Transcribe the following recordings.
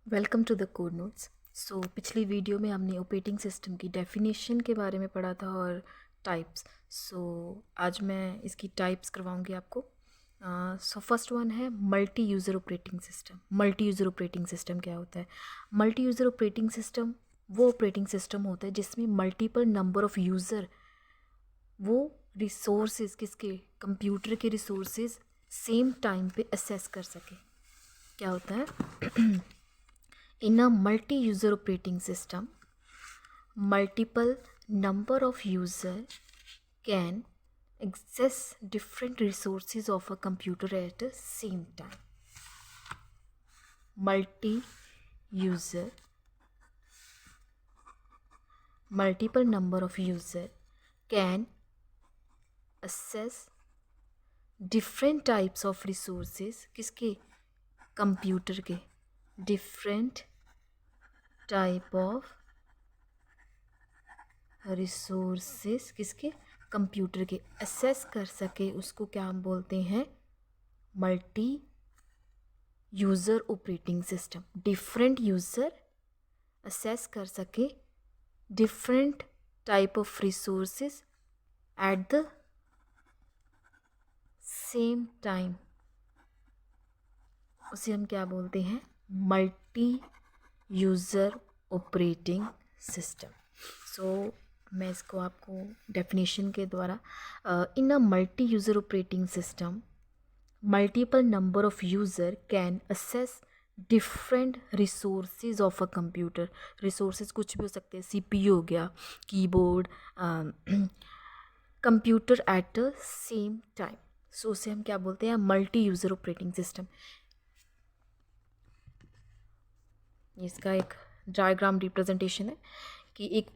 Welcome to the code notes. पिछली video में हमने ऑपरेटिंग सिस्टम की डेफिनेशन के बारे में पढ़ा था और टाइप्स। आज मैं इसकी टाइप्स करवाऊंगी आपको। फर्स्ट वन है multi user operating system. Multi user operating system क्या होता है? मल्टी यूज़र ऑपरेटिंग सिस्टम वो ऑपरेटिंग सिस्टम होता है जिसमें मल्टीपल नंबर ऑफ़ यूज़र वो रिसोर्सेज किसके कंप्यूटर के रिसोर्सेज सेम टाइम पे असेस कर सके। क्या होता है? In a multi-user operating system, multiple number of users can access different resources of a computer at the same time. Multi-user, multiple number of users can access different types of resources किसके computer के different type of resources किसके computer के access कर सके, उसको क्या हम बोलते हैं? Multi user operating system. Different user access कर सके different type of resources at the same time, उसे हम क्या बोलते हैं? Multi user operating system. मैं इसको आपको डेफिनेशन के द्वारा, in a multi user operating system multiple number of user can access different resources of a computer. Resources कुछ भी हो सकते हैं, सीपीयू हो गया, keyboard, computer at the same time. उसे हम क्या बोलते हैं? Multi user operating system. इसका एक डायग्राम रिप्रेजेंटेशन है कि एक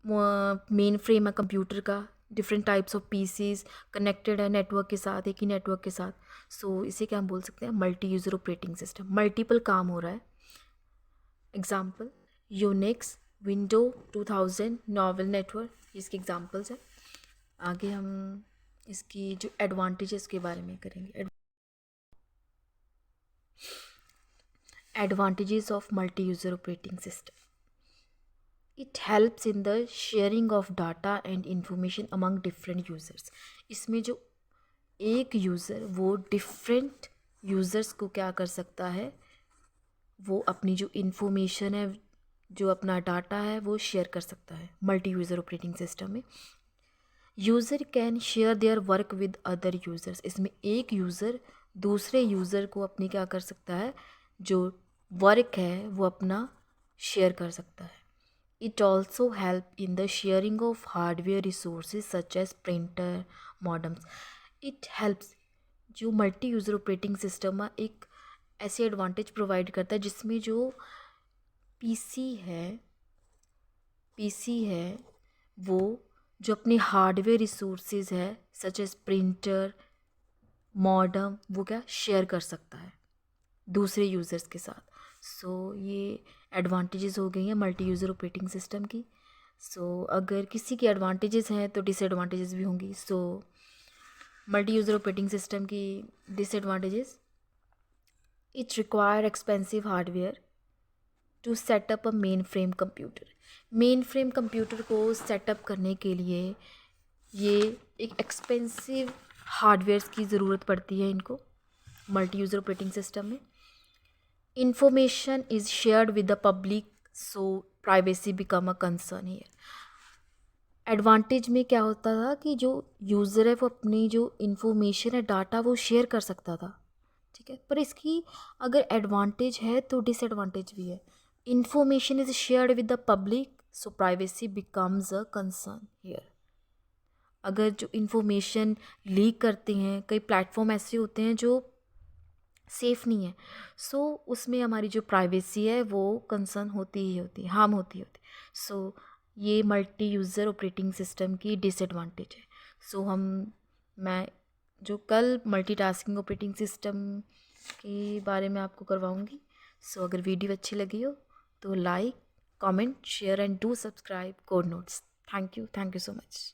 मेन फ्रेम है कंप्यूटर का, different types of PCs connected है नेटवर्क के साथ, एक ही नेटवर्क के साथ। इसे क्या हम बोल सकते हैं? Multi user operating system. Multiple काम हो रहा है। Example Unix, window 2000, novel network, इसके एग्जाम्पल्स हैं। आगे हम इसकी जो एडवांटेजेस के बारे में करेंगे। Advantages of multi user operating system. It helps in the sharing of data and information among different users. इसमें जो एक यूज़र वो डिफरेंट यूज़र्स को क्या कर सकता है? वो अपनी जो इंफॉर्मेशन है, जो अपना डाटा है, वो शेयर कर सकता है मल्टी यूज़र ऑपरेटिंग सिस्टम में। User can share their work with other users. इसमें एक यूज़र दूसरे यूज़र को अपनी क्या कर सकता है? जो वर्क है वो अपना शेयर कर सकता है। It also help in the sharing of hardware resources such as printer, modems. It helps, जो मल्टी यूज़र ऑपरेटिंग सिस्टम है एक ऐसी एडवांटेज प्रोवाइड करता है जिसमें जो पीसी है वो जो अपने हार्डवेयर रिसोर्सेज है सच एज प्रिंटर, मॉडम, वो क्या शेयर कर सकता है दूसरे यूज़र्स के साथ। ये एडवांटेजेस हो गई हैं मल्टी यूज़र ऑपरेटिंग सिस्टम की। अगर किसी की एडवांटेजेस हैं तो डिसएडवांटेजेस भी होंगी। मल्टी यूज़र ऑपरेटिंग सिस्टम की disadvantages: it require expensive hardware to setup a main frame computer. Main frame computer को सेटअप करने के लिए ये एक एक्सपेंसिव हार्डवेयर की ज़रूरत पड़ती है इनको मल्टी यूज़र ऑपरेटिंग सिस्टम में। Information is shared with the public, so privacy become a concern here. Advantage में क्या होता था कि जो यूज़र है वो अपनी जो इंफॉर्मेशन है, डाटा, वो शेयर कर सकता था, ठीक है। पर इसकी अगर एडवांटेज है तो डिसएडवांटेज भी है। Information is shared with the public, so privacy becomes a concern here. अगर जो इंफॉर्मेशन लीक करते हैं, कई प्लेटफॉर्म ऐसे होते हैं जो सेफ़ नहीं है, उसमें हमारी जो प्राइवेसी है वो कंसर्न होती ही होती है, हार्म होती होती। ये मल्टी यूज़र ऑपरेटिंग सिस्टम की डिसएडवांटेज है। मैं जो कल मल्टीटास्किंग ऑपरेटिंग सिस्टम के बारे में आपको करवाऊँगी। अगर वीडियो अच्छी लगी हो तो like, comment, share and do subscribe code notes. Thank you so much.